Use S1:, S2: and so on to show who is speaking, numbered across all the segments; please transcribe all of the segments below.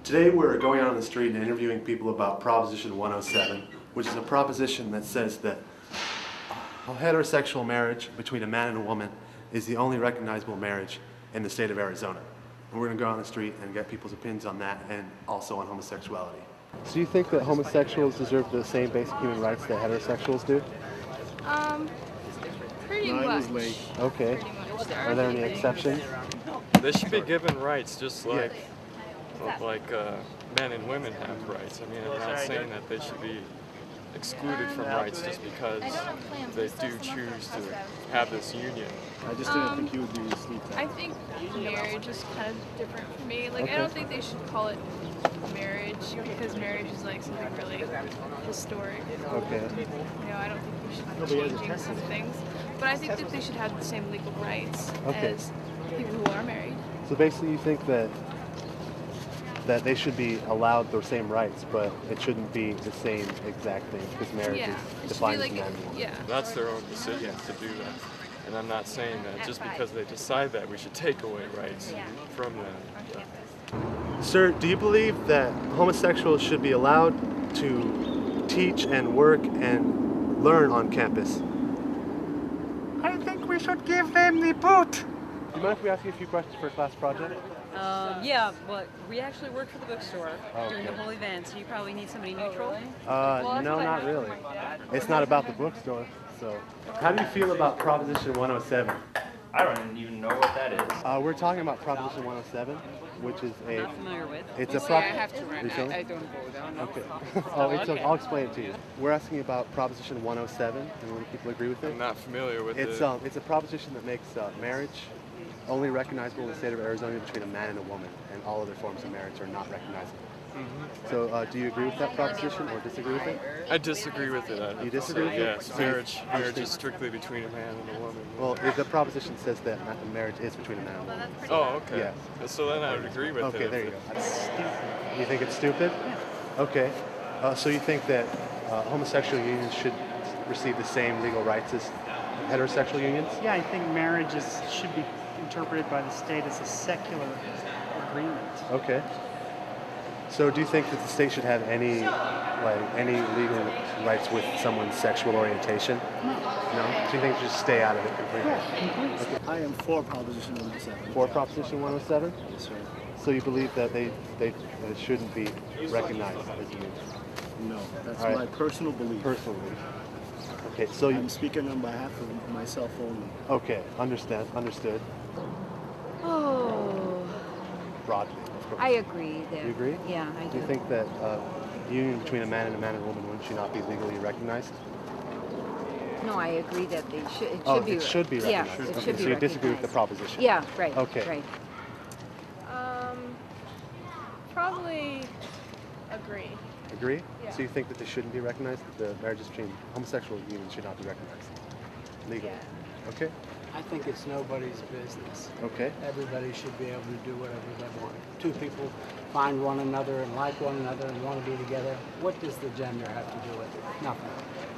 S1: Today we're going out on the street and interviewing people about Proposition 107, which is a proposition that says that a heterosexual marriage between a man and a woman is the only recognizable marriage in the state of Arizona. And we're going to go on the street and get people's opinions on that and also on homosexuality. So do you think that homosexuals deserve the same basic human rights that heterosexuals do?
S2: Pretty much.
S1: Okay.
S2: Pretty much.
S1: Are there any exceptions?
S3: They should be given rights just like men and women have rights. I mean, I'm not saying that they should be excluded from rights just because they do choose to have this union.
S4: I just didn't think you would be asleep.
S2: I think marriage is kind of different for me. Like,
S1: Okay.
S2: I don't think they should call it marriage because marriage is like something really historic.
S1: Okay.
S2: You know, I don't think we should be changing some things. But I think that they should have the same legal rights
S1: Okay.
S2: as people who are married.
S1: So basically you think that they should be allowed their same rights, but it shouldn't be the same exact thing because marriage
S2: Yeah,
S1: is
S2: it should be
S1: defined
S2: like,
S1: as man and woman.
S2: yeah.
S3: That's their own decision to do that. And I'm not saying that just because they decide that we should take away rights from them.
S1: Sir, do you believe that homosexuals should be allowed to teach and work and learn on campus?
S5: I think we should give them the boot.
S1: Do you mind if we ask you a few questions for a class project?
S6: Yeah, but we actually work for the bookstore
S1: Oh,
S6: during the
S1: okay.
S6: whole event, so you probably need somebody neutral.
S1: No, not really. It's not about the bookstore, so. How do you feel about Proposition 107?
S7: I don't even know what that is.
S1: We're talking about Proposition 107, which is
S6: Not familiar with.
S1: it's a
S8: I have to run.
S1: Recently?
S8: I don't go down.
S1: Okay. Oh, it's okay. I'll explain it to you. We're asking about Proposition 107, and when people agree with it.
S3: I'm not familiar with
S1: It's
S3: it.
S1: it's a proposition that makes marriage only recognizable in the state of Arizona between a man and a woman, and all other forms of marriage are not recognizable. So, do you agree with that proposition or disagree with it?
S3: I disagree with it.
S1: You disagree with it?
S3: Yes,
S1: So
S3: marriage is strictly between a man and a woman.
S1: Well, the proposition says that marriage is between a man and a woman.
S3: Oh, okay.
S1: Yes.
S3: So then I would agree with it.
S1: Okay, there you go. You think it's stupid? Okay. So you think that homosexual unions should receive the same legal rights as heterosexual unions?
S5: Yeah, I think marriage should be interpreted by the state as a secular agreement.
S1: Okay. So do you think that the state should have any legal rights with someone's sexual orientation? No? So you think it should stay out of it completely?
S5: Completely.
S4: I am for Proposition 107.
S1: For Proposition 107?
S4: Yes, sir.
S1: So you believe that that it shouldn't be recognized as a union?
S4: No, that's
S1: All right.
S4: my personal belief.
S1: Personally. Okay, so
S4: I'm speaking on behalf of myself only.
S1: okay, understood.
S9: Oh,
S1: Broadly, of course.
S9: I agree there.
S1: You agree?
S9: Yeah, I do.
S1: Do you think that union between a man and a woman should not be legally recognized?
S9: No, I agree that it should be.
S1: It should be
S9: Yeah,
S1: recognized.
S9: it
S1: Okay,
S9: should be
S1: so you disagree with the
S9: recognized.
S1: proposition?
S9: Yeah, right.
S1: Okay.
S9: Right.
S2: Probably agree.
S1: Agree?
S2: Yeah.
S1: So you think that they shouldn't be recognized? That the marriages between homosexual unions should not be recognized legally? Okay.
S10: I think it's nobody's business.
S1: Okay.
S10: Everybody should be able to do whatever they want. Two people find one another and like one another and want to be together. What does the gender have to do with it? Nothing.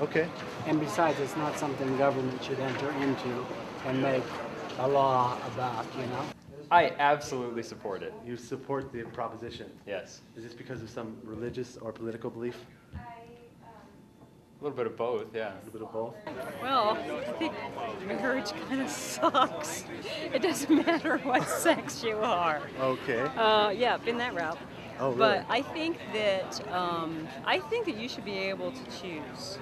S1: Okay.
S10: And besides, it's not something government should enter into and make a law about, you know?
S7: I absolutely support it.
S1: You support the proposition.
S7: Yes.
S1: Is this because of some religious or political belief?
S7: A little bit of both, yeah.
S1: A little bit of both?
S6: Well, I think marriage kind of sucks. It doesn't matter what sex you are.
S1: Okay.
S6: Yeah, been that route.
S1: Oh, really?
S6: But I think that you should be able to choose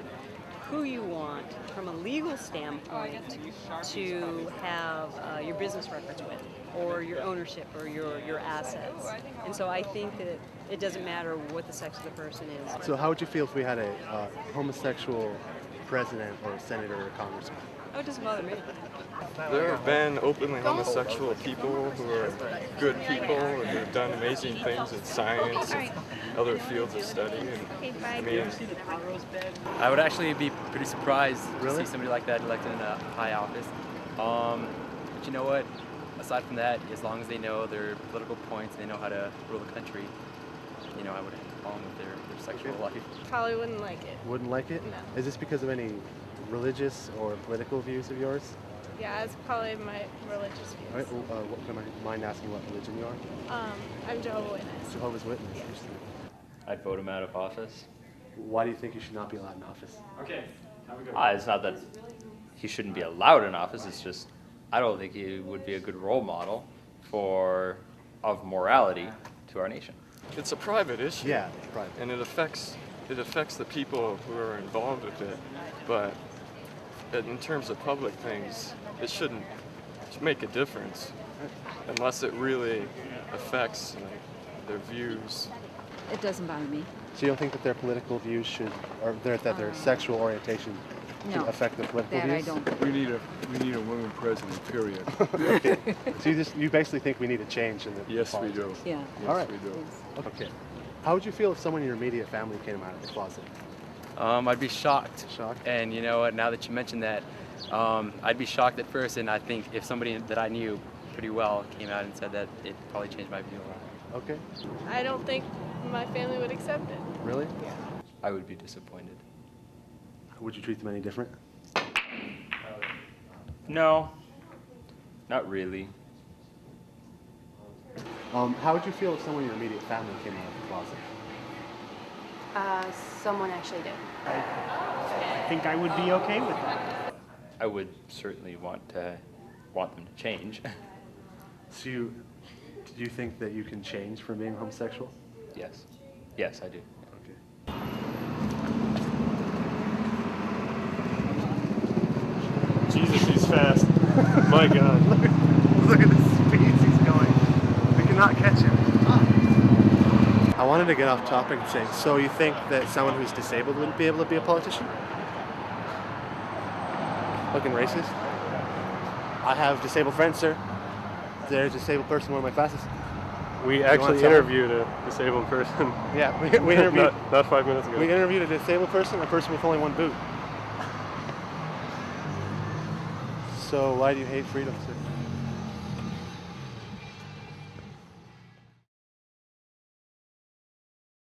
S6: who you want from a legal standpoint to have your business records with, or your ownership, or your assets. And so I think that it doesn't matter what the sex of the person is.
S1: So how would you feel if we had a homosexual president or senator or congressman?
S6: Oh, it doesn't bother me.
S3: There have been openly homosexual people who are good people and who've done amazing things in science and other fields of study. And, I mean,
S7: I would actually be pretty surprised
S1: Really?
S7: to see somebody like that elected in a high office. But you know what? Aside from that, as long as they know their political points, they know how to rule the country, you know, I wouldn't have a problem with their sexual life.
S2: Probably wouldn't like it.
S1: Wouldn't like it?
S2: No.
S1: Is this because of any religious or political views of yours?
S2: Yeah, it's probably my religious
S1: All right,
S2: views.
S1: can I mind asking what religion you are?
S2: I'm Jehovah's Witness.
S1: Jehovah's Witness. Interesting.
S8: I'd vote him out of office.
S1: Why do you think you should not be allowed in office?
S8: It's not that he shouldn't be allowed in office. It's just I don't think he would be a good role model of morality to our nation.
S3: It's a private issue.
S1: Yeah, private.
S3: And it affects the people who are involved with it. But in terms of public things, it shouldn't make a difference unless it really affects their views.
S9: It doesn't bother me.
S1: So you don't think that their political views should, or that their sexual orientation should
S9: No,
S1: affect their political
S9: that I
S1: views?
S9: don't.
S11: We need a woman president, period.
S1: Okay. So you basically think we need a change in the
S11: Yes, we
S1: politics.
S11: do.
S9: Yeah.
S11: Yes,
S1: All right.
S11: we do.
S9: Yes.
S1: Okay. How would you feel if someone in your immediate family came out of the closet?
S7: I'd be shocked.
S1: Shocked?
S7: And you know what? Now that you mentioned that, I'd be shocked at first, and I think if somebody that I knew pretty well came out and said that, it probably changed my view a lot.
S1: Okay.
S2: I don't think my family would accept it.
S1: Really?
S7: I would be disappointed.
S1: Would you treat them any different?
S8: No, not really.
S1: How would you feel if someone in your immediate family came out of the closet?
S12: Someone actually did.
S5: I think I would be okay with that.
S8: I would certainly want them to change.
S1: So do you think that you can change from being homosexual?
S8: Yes. Yes, I do.
S1: Okay.
S11: Jesus, he's fast. My God.
S1: Look at the speeds he's going. We cannot catch him. I wanted to get off topic and say, so you think that someone who's disabled wouldn't be able to be a politician? Looking racist? I have disabled friends, sir. There's a disabled person in one of my classes.
S11: We
S1: want
S11: actually
S1: someone?
S11: interviewed a disabled person.
S1: Yeah, we interviewed,
S11: not 5 minutes ago.
S1: we interviewed a disabled person, a person with only one boot. So why do you hate freedom, sir?